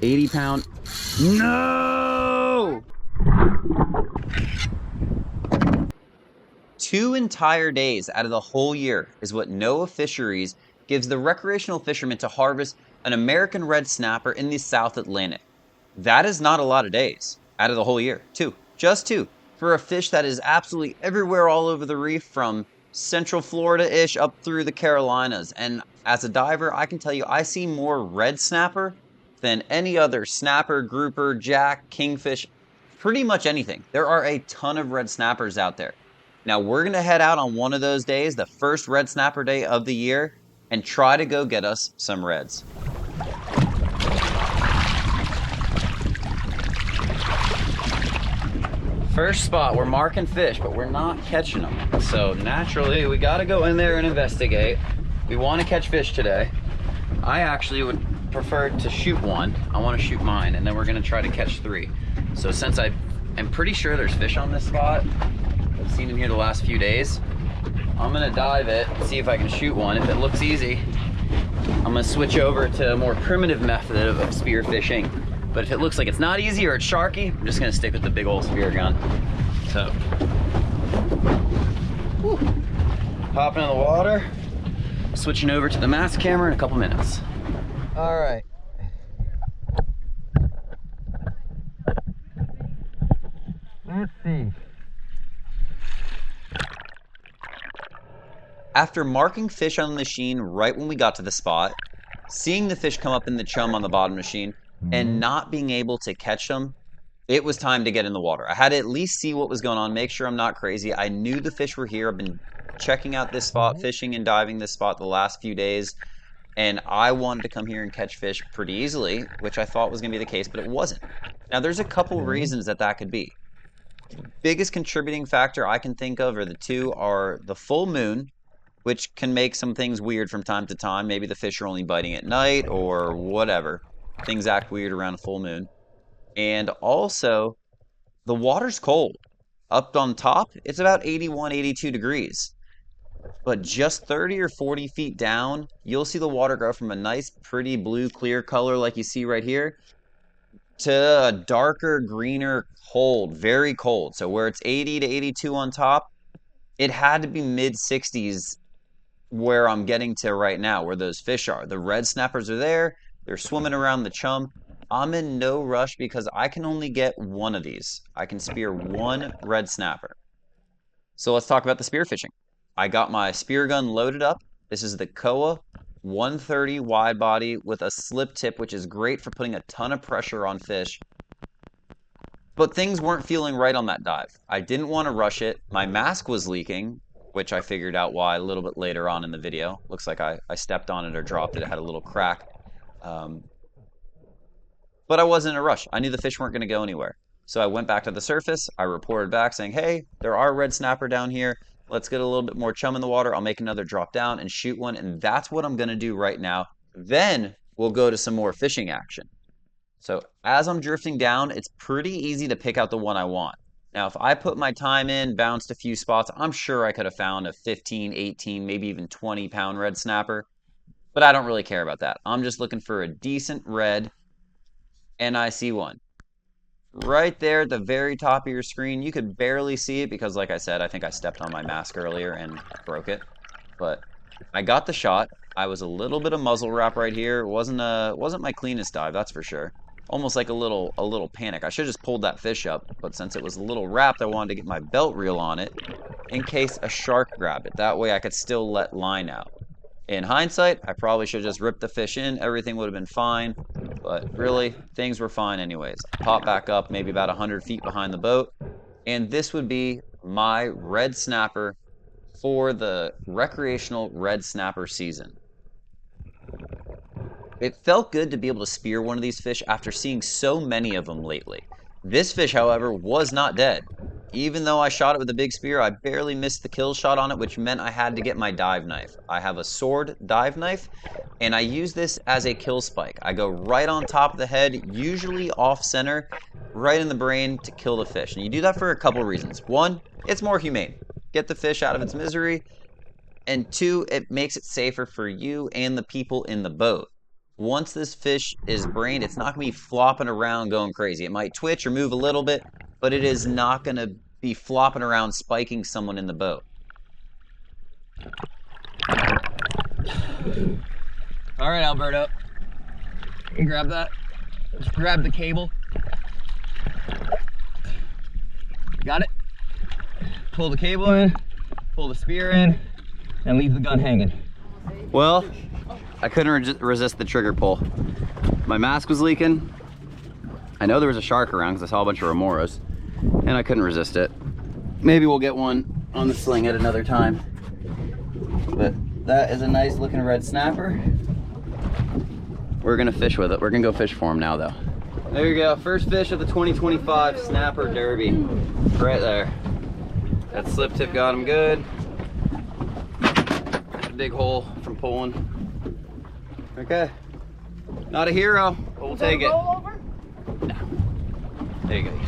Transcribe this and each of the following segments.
80-pound. No! 2 entire days out of the whole year is what NOAA Fisheries gives the recreational fishermen to harvest an American red snapper in the South Atlantic. That is not a lot of days out of the whole year. 2. Just 2. For a fish that is absolutely everywhere all over the reef, from Central Florida-ish up through the Carolinas. And as a diver, I can tell you I see more red snapper than any other snapper, grouper, jack, kingfish, pretty much anything. There are a ton of red snappers out there. Now we're going to head out on one of those days, the first red snapper day of the year, and try to go get us some reds. First spot, we're marking fish, but we're not catching them. So naturally, we got to go in there and investigate. We want to catch fish today. I actually would prefer to shoot one. I want to shoot mine, and then we're going to try to catch 3. So since I'm pretty sure there's fish on this spot, I've seen them here the last few days, I'm going to dive it and see if I can shoot one. If it looks easy, I'm going to switch over to a more primitive method of spear fishing. But if it looks like it's not easy or it's sharky, I'm just gonna stick with the big old spear gun. So, whew. Hopping in the water, switching over to the mask camera in a couple minutes. All right. Let's see. After marking fish on the machine right when we got to the spot, seeing the fish come up in the chum on the bottom machine, and not being able to catch them, it was time to get in the water. I had to at least see what was going on, make sure I'm not crazy. I knew the fish were here. I've been checking out this spot, fishing and diving this spot the last few days, and I wanted to come here and catch fish pretty easily, which I thought was going to be the case, but it wasn't. Now, there's a couple reasons that could be. The biggest contributing factor I can think of, or the two, are the full moon, which can make some things weird from time to time. Maybe the fish are only biting at night or whatever. Things act weird around a full moon. And also, the water's cold. Up on top, it's about 81, 82 degrees. But just 30 or 40 feet down, you'll see the water go from a nice, pretty blue, clear color like you see right here, to a darker, greener, cold, very cold. So where it's 80 to 82 on top, it had to be mid-60s where I'm getting to right now, where those fish are. The red snappers are there. They're swimming around the chum. I'm in no rush because I can only get one of these. I can spear one red snapper. So let's talk about the spear fishing. I got my spear gun loaded up. This is the Koa 130 wide body with a slip tip, which is great for putting a ton of pressure on fish. But things weren't feeling right on that dive. I didn't want to rush it. My mask was leaking, which I figured out why a little bit later on in the video. Looks like I stepped on it or dropped it. It had a little crack. But I wasn't in a rush. I knew the fish weren't going to go anywhere. So I went back to the surface. I reported back saying, hey, there are red snapper down here. Let's get a little bit more chum in the water. I'll make another drop down and shoot one. And that's what I'm going to do right now. Then we'll go to some more fishing action. So as I'm drifting down, it's pretty easy to pick out the one I want. Now, if I put my time in, bounced a few spots, I'm sure I could have found a 15, 18, maybe even 20-pound red snapper. But I don't really care about that. I'm just looking for a decent red, and I see one. Right there at the very top of your screen. You could barely see it because, like I said, I think I stepped on my mask earlier and broke it. But I got the shot. I was a little bit of muzzle wrap right here. It wasn't my cleanest dive, that's for sure. Almost like a little panic. I should have just pulled that fish up, but since it was a little wrapped, I wanted to get my belt reel on it in case a shark grabbed it. That way I could still let line out. In hindsight, I probably should have just ripped the fish in. Everything would have been fine, but really, things were fine anyways. I popped back up maybe about 100 feet behind the boat, and this would be my red snapper for the recreational red snapper season. It felt good to be able to spear one of these fish after seeing so many of them lately. This fish, however, was not dead. Even though I shot it with a big spear, I barely missed the kill shot on it, which meant I had to get my dive knife. I have a sword dive knife, and I use this as a kill spike. I go right on top of the head, usually off center, right in the brain to kill the fish. And you do that for a couple reasons. One, it's more humane. Get the fish out of its misery. And two, it makes it safer for you and the people in the boat. once this fish is brained, it's not going to be flopping around going crazy. It might twitch or move a little bit, but it is not going to be flopping around spiking someone in the boat. All right, Alberto. You grab that. Just grab the cable. Got it? Pull the cable in, pull the spear in, and leave the gun hanging. Well, I couldn't resist the trigger pull. My mask was leaking. I know there was a shark around because I saw a bunch of remoras, and I couldn't resist it. Maybe we'll get one on the sling at another time. But that is a nice looking red snapper. We're gonna fish with it. We're gonna go fish for him now though. There you go, first fish of the 2025 Snapper Derby. Right there. That slip tip got him good. A big hole from pulling. Okay. Not a hero, but we'll take it. No. There you go.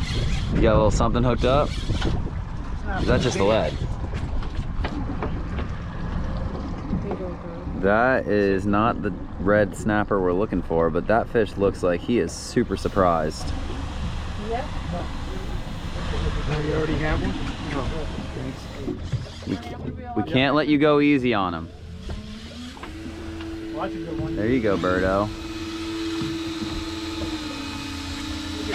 You got a little something hooked up? That's just the lead. That is not the red snapper we're looking for, but that fish looks like he is super surprised. Yeah. You already have one? We can't let you go easy on him. Well, that's a good one. There you go, Birdo.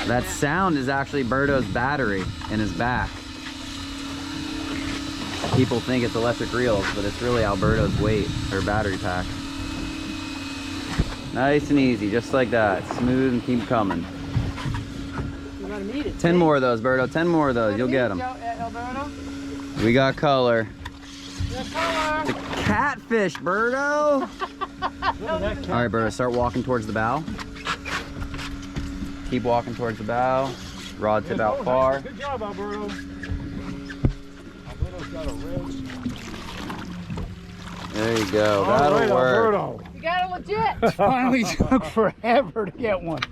That sound is actually Birdo's battery in his back. People think it's electric reels, but it's really Alberto's weight, or battery pack. Nice and easy, just like that. Smooth and keep coming. 10 more of those, Birdo. 10 more of those. You'll get them. We got color. It's a catfish, Birdo. All right, Birdo, start walking towards the bow. Keep walking towards the bow. Rod tip out far. Good job, Alberto. Alberto's got a red. There you go. That'll work. Alberto. You got it legit. Finally took forever to get one.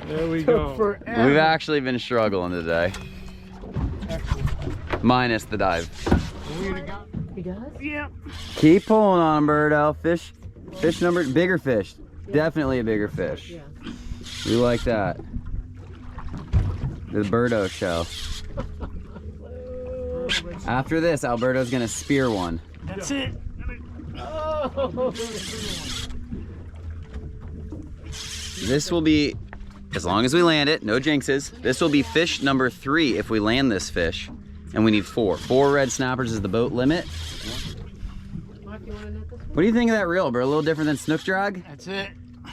There we go. Forever. We've actually been struggling today. Minus the dive. He does? Yeah. Keep pulling on him, Birdo. Fish number, bigger fish. Yeah. Definitely a bigger fish. Yeah. We like that. The Birdo show. After this, Alberto's gonna spear one. That's it. Oh. This will be, as long as we land it, no jinxes, this will be fish number 3 if we land this fish. And we need 4. 4 red snappers is the boat limit. What do you think of that reel, bro? A little different than snook drag? That's it.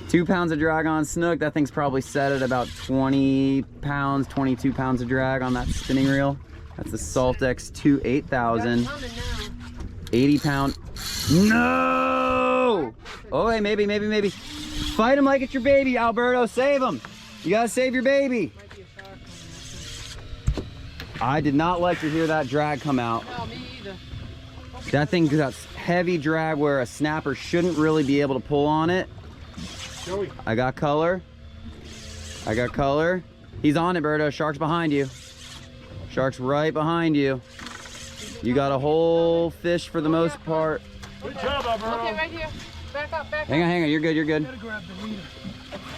2 pounds of drag on snook. That thing's probably set at about 20 pounds, 22 pounds of drag on that spinning reel. That's the Saltex 2 8000. 80 pound. No! Oh, hey, maybe. Fight him like it's your baby, Alberto. Save him. You gotta save your baby. I did not like to hear that drag come out. No, me either. That thing got heavy drag where a snapper shouldn't really be able to pull on it. Joey. I got color. He's on it, Birdo. Shark's behind you. Shark's right behind you. You got a whole fish for the most part. Good job, Alberto. Okay, right here. Back up. Hang on. You're good. Gotta grab the leader.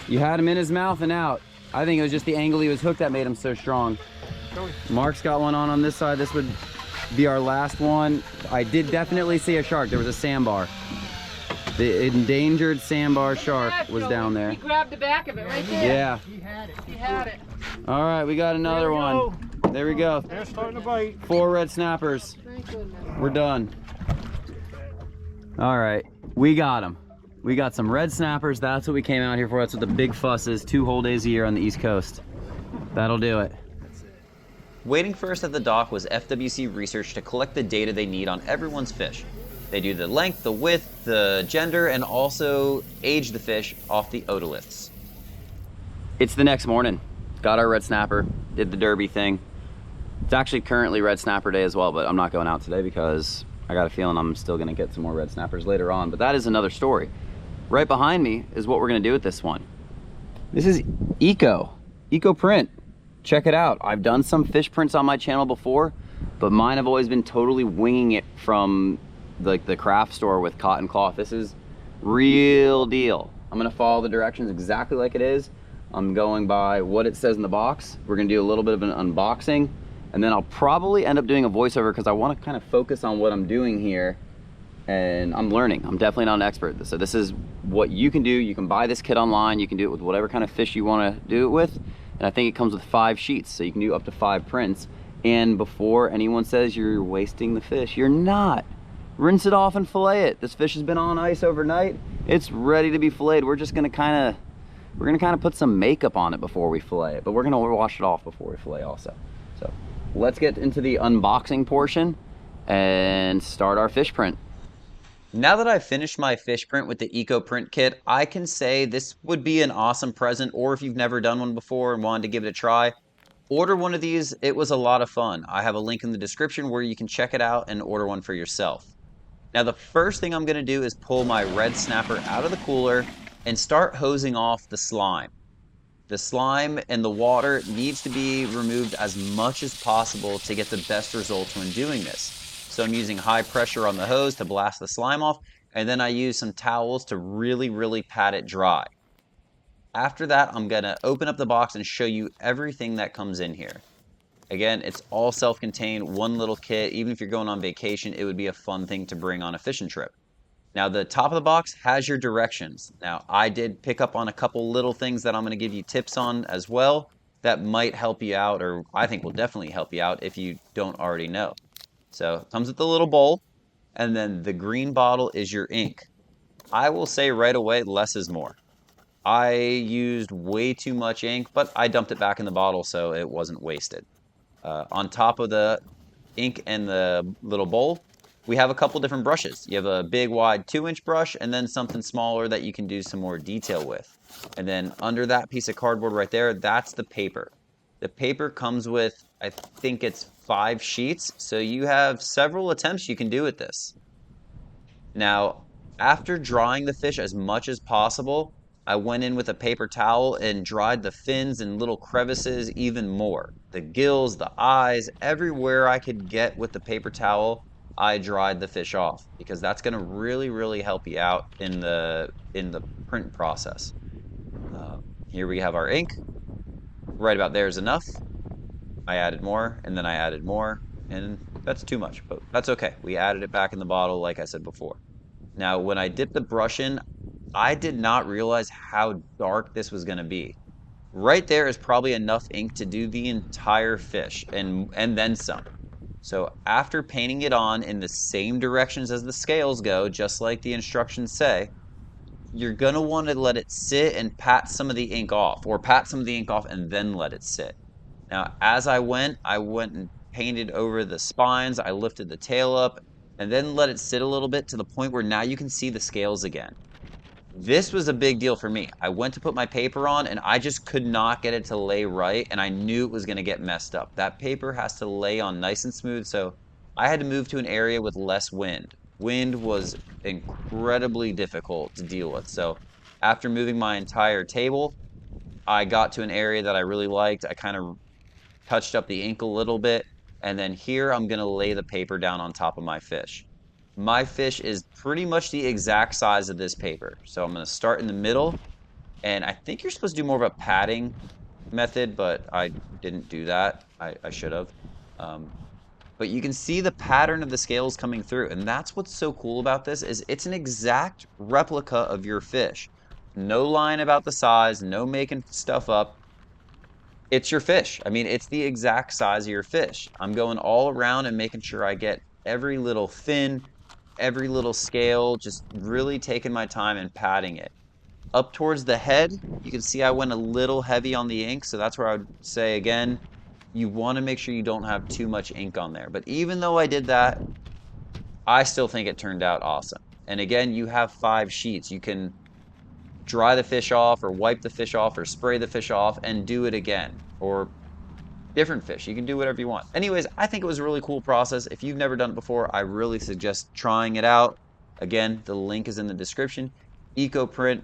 You had him in his mouth and out. I think it was just the angle he was hooked that made him so strong. Joey. Mark's got one on this side. This would be our last one. I did definitely see a shark. There was a sandbar. The endangered sandbar shark was down there. He grabbed the back of it right there. Yeah. He had it. He had it. All right, we got another one. There we go. They're starting to bite. 4 red snappers. Thank goodness. We're done. All right, we got them. We got some red snappers. That's what we came out here for. That's what the big fuss is. 2 whole days a year on the East Coast. That'll do it. Waiting for us at the dock was FWC Research to collect the data they need on everyone's fish. They do the length, the width, the gender, and also age the fish off the otoliths. It's the next morning. Got our red snapper, did the derby thing. It's actually currently red snapper day as well, but I'm not going out today because I got a feeling I'm still gonna get some more red snappers later on, but that is another story. Right behind me is what we're gonna do with this one. This is Eco print. Check it out. I've done some fish prints on my channel before, but mine have always been totally winging it from like the craft store with cotton cloth. This is real deal. I'm gonna follow the directions exactly like it is. I'm going by what it says in the box. We're gonna do a little bit of an unboxing, and then I'll probably end up doing a voiceover because I want to kind of focus on what I'm doing here. And I'm learning. I'm definitely not an expert. So this is what you can do. You can buy this kit online. You can do it with whatever kind of fish you want to do it with. And I think it comes with 5 sheets, so you can do up to 5 prints. And before anyone says you're wasting the fish, you're not. Rinse it off and fillet it. This fish has been on ice overnight. It's ready to be filleted. We're just gonna kind of put some makeup on it before we fillet it, but we're gonna wash it off before we fillet also. So let's get into the unboxing portion and start our fish print. Now that I've finished my fish print with the Eco Print kit, I can say this would be an awesome present, or if you've never done one before and wanted to give it a try, order one of these. It was a lot of fun. I have a link in the description where you can check it out and order one for yourself. Now the first thing I'm going to do is pull my red snapper out of the cooler and start hosing off the slime. The slime and the water needs to be removed as much as possible to get the best results when doing this. So I'm using high pressure on the hose to blast the slime off, and then I use some towels to really pat it dry. After that, I'm going to open up the box and show you everything that comes in here. Again, it's all self-contained, one little kit. Even if you're going on vacation, it would be a fun thing to bring on a fishing trip. Now, the top of the box has your directions. Now, I did pick up on a couple little things that I'm going to give you tips on as well that might help you out, or I think will definitely help you out if you don't already know. So, it comes with a little bowl, and then the green bottle is your ink. I will say right away, less is more. I used way too much ink, but I dumped it back in the bottle so it wasn't wasted. On top of the ink and the little bowl, we have a couple different brushes. You have a big wide 2-inch brush and then something smaller that you can do some more detail with. And then under that piece of cardboard right there, that's the paper. The paper comes with, I think it's 5 sheets, so you have several attempts you can do with this. Now, after drying the fish as much as possible, I went in with a paper towel and dried the fins and little crevices even more. The gills, the eyes, everywhere I could get with the paper towel, I dried the fish off because that's going to really help you out in the print process. Here we have our ink. Right about there is enough. I added more, and then I added more, and that's too much, but that's okay. We added it back in the bottle like I said before. Now, when I dipped the brush in, I did not realize how dark this was going to be. Right there is probably enough ink to do the entire fish and then some. So after painting it on in the same directions as the scales go, just like the instructions say, you're going to want to let it sit and pat some of the ink off, or pat some of the ink off and then let it sit. Now, as I went and painted over the spines, I lifted the tail up, and then let it sit a little bit to the point where now you can see the scales again. This was a big deal for me. I went to put my paper on and I just could not get it to lay right, and I knew it was going to get messed up. That paper has to lay on nice and smooth, so I had to move to an area with less wind. Wind was incredibly difficult to deal with, so after moving my entire table, I got to an area that I really liked. I kind of touched up the ink a little bit, and then here I'm going to lay the paper down on top of my fish. My fish is pretty much the exact size of this paper. So I'm going to start in the middle, and I think you're supposed to do more of a padding method, but I didn't do that. I should have. But you can see the pattern of the scales coming through, and that's what's so cool about this is it's an exact replica of your fish. No lying about the size, no making stuff up. It's your fish. I mean, it's the exact size of your fish. I'm going all around and making sure I get every little fin, every little scale, just really taking my time and patting it. Up towards the head, you can see I went a little heavy on the ink, so that's where I would say again, you want to make sure you don't have too much ink on there. But even though I did that, I still think it turned out awesome. And again, you have 5 sheets. You can dry the fish off or wipe the fish off or spray the fish off and do it again, or different fish. You can do whatever you want. Anyways, I think it was a really cool process. If you've never done it before, I really suggest trying it out. Again, the link is in the description. EcoPrint.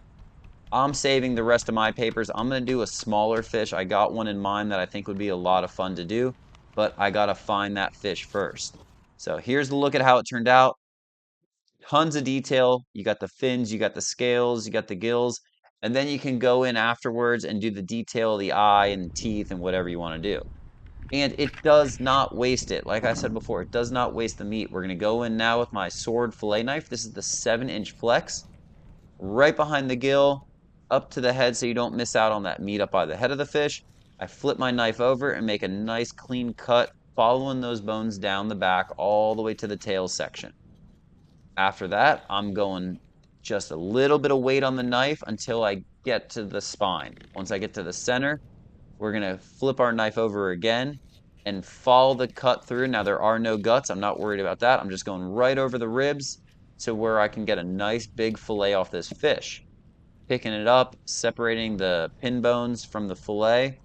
I'm saving the rest of my papers. I'm going to do a smaller fish. I got one in mind that I think would be a lot of fun to do, but I got to find that fish first. So here's the look at how it turned out. Tons of detail. You got the fins, you got the scales, you got the gills. And then you can go in afterwards and do the detail of the eye and teeth and whatever you want to do. And it does not waste it. Like I said before, it does not waste the meat. We're going to go in now with my sword fillet knife. This is the 7-inch flex. Right behind the gill, up to the head so you don't miss out on that meat up by the head of the fish. I flip my knife over and make a nice clean cut, following those bones down the back all the way to the tail section. After that, I'm going just a little bit of weight on the knife until I get to the spine. Once I get to the center, we're going to flip our knife over again and follow the cut through. Now, there are no guts. I'm not worried about that. I'm just going right over the ribs to where I can get a nice big fillet off this fish. Picking it up, separating the pin bones from the fillet,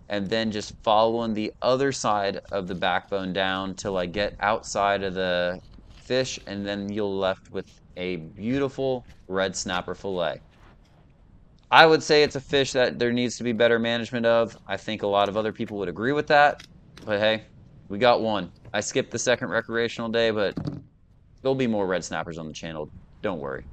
and then just following the other side of the backbone down till I get outside of the fish, and then you're left with a beautiful red snapper fillet. I would say it's a fish that there needs to be better management of. I think a lot of other people would agree with that, but hey, we got one. I skipped the second recreational day, but there'll be more red snappers on the channel. Don't worry.